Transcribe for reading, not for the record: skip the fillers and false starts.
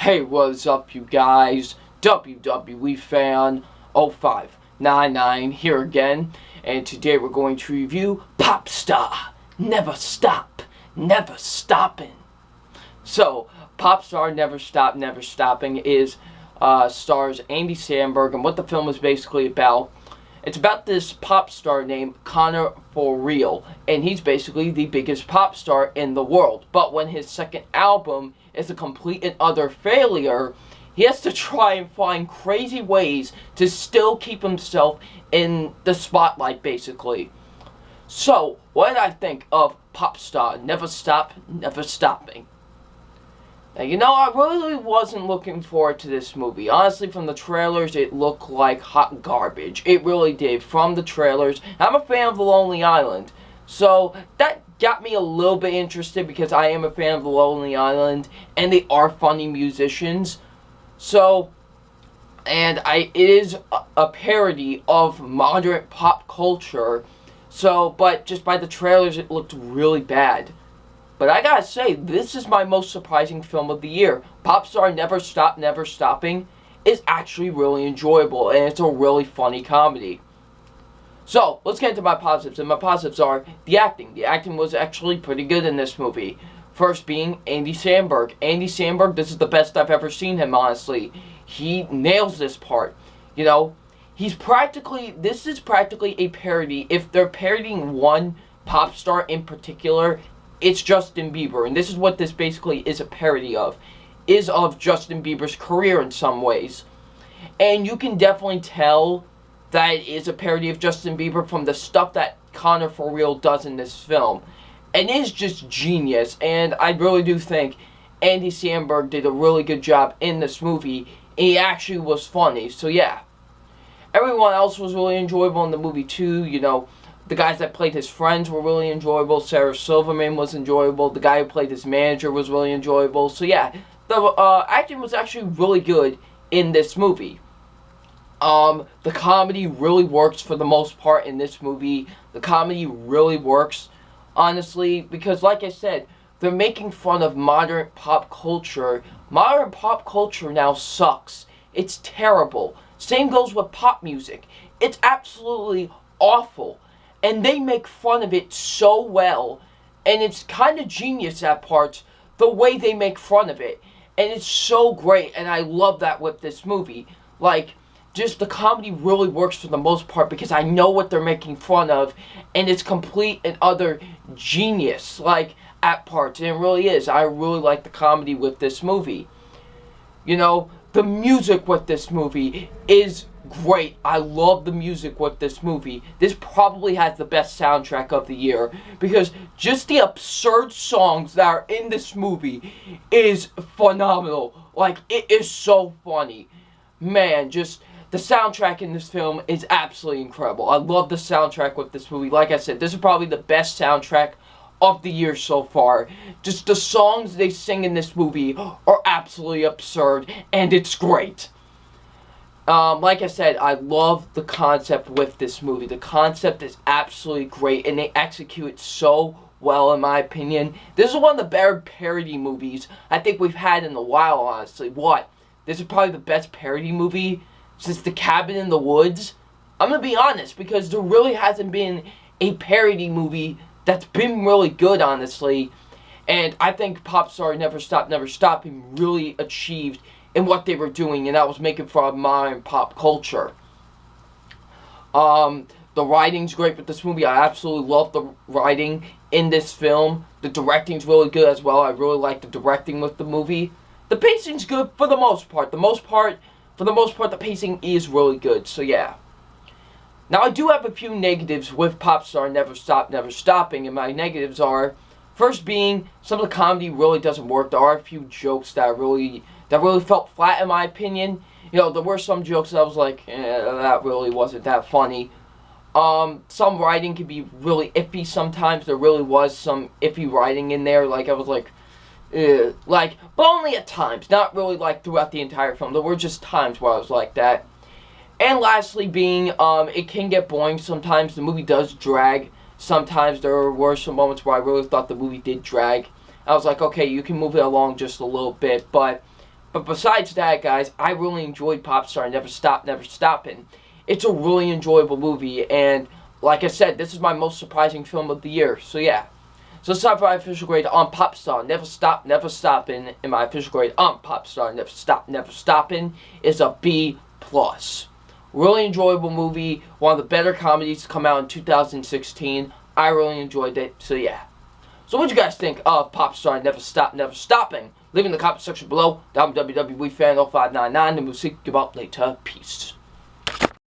Hey, what's up, you guys? WWE Fan 0599 here again, and today we're going to review Popstar. Never Stop, Never Stopping. So, Popstar Never Stop, Never Stopping is stars Andy Samberg, and what the film is basically about. It's about this pop star named Connor For Real, and he's basically the biggest pop star in the world. But when his second album is a complete and utter failure, he has to try and find crazy ways to still keep himself in the spotlight, basically. So, what did I think of Popstar Never Stop, Never Stopping? Now, I really wasn't looking forward to this movie. Honestly, from the trailers, it looked like hot garbage. It really did, from the trailers. I'm a fan of The Lonely Island, so that got me a little bit interested because I am a fan of The Lonely Island, and they are funny musicians. So, it is a parody of modern pop culture. So, but just by the trailers, it looked really bad. But I gotta say, this is my most surprising film of the year. Popstar Never Stop, Never Stopping is actually really enjoyable, and it's a really funny comedy. So, let's get into my positives, and my positives are the acting. The acting was actually pretty good in this movie. First being Andy Samberg. Andy Samberg, this is the best I've ever seen him, honestly. He nails this part. This is practically a parody. If they're parodying one pop star in particular, it's Justin Bieber, and this is what this basically is a parody of. Is of Justin Bieber's career in some ways. And you can definitely tell that it is a parody of Justin Bieber from the stuff that Connor For Real does in this film. And it is just genius, and I really do think Andy Samberg did a really good job in this movie, and he actually was funny, so yeah. Everyone else was really enjoyable in the movie too, The guys that played his friends were really enjoyable. Sarah Silverman was enjoyable. The guy who played his manager was really enjoyable. So yeah, the acting was actually really good in this movie. The comedy really works for the most part in this movie. The comedy really works, honestly, because like I said, they're making fun of modern pop culture. Modern pop culture now sucks. It's terrible. Same goes with pop music. It's absolutely awful. And they make fun of it so well, and it's kind of genius at parts, the way they make fun of it. And it's so great, and I love that with this movie. Just the comedy really works for the most part, because I know what they're making fun of, and it's complete and utter genius, at parts, and it really is. I really like the comedy with this movie. The music with this movie is great. I love the music with this movie. This probably has the best soundtrack of the year, because just the absurd songs that are in this movie is phenomenal. It is so funny. Man, just the soundtrack in this film is absolutely incredible. I love the soundtrack with this movie. Like I said, this is probably the best soundtrack of the year so far. Just the songs they sing in this movie are absolutely absurd, and it's great. Like I said, I love the concept with this movie. The concept is absolutely great, and they execute it so well, in my opinion. This is one of the better parody movies I think we've had in a while, honestly. This is probably the best parody movie since The Cabin in the Woods. I'm gonna be honest, because there really hasn't been a parody movie that's been really good, honestly. And I think Popstar Never Stop, Never Stopping really achieved in what they were doing, and that was making fun of modern pop culture. The writing's great with this movie. I absolutely love the writing in this film. The directing's really good as well. I really like the directing with the movie. The pacing's good for the most part. For the most part, the pacing is really good. So yeah. Now, I do have a few negatives with Popstar Never Stop, Never Stopping, and my negatives are, first being, some of the comedy really doesn't work. There are a few jokes that really felt flat, in my opinion. There were some jokes that I was like, that really wasn't that funny. Some writing can be really iffy sometimes. There really was some iffy writing in there. I was like, but only at times. Not really throughout the entire film. There were just times where I was like that. And lastly being, it can get boring sometimes. The movie does drag. Sometimes there were some moments where I really thought the movie did drag. I was like, okay, you can move it along just a little bit, but But besides that, guys, I really enjoyed Popstar Never Stop, Never Stoppin'. It's a really enjoyable movie, and like I said, this is my most surprising film of the year. So yeah. So it's time for my official grade on Popstar Never Stop, Never Stoppin'. And my official grade on Popstar Never Stop, Never Stoppin' is a B+. Really enjoyable movie. One of the better comedies to come out in 2016. I really enjoyed it. So yeah. So what do you guys think of Popstar Never Stop, Never Stopping? Leave in the comment section below. I'm WWE Fan 0599, and we'll see you about later. Peace.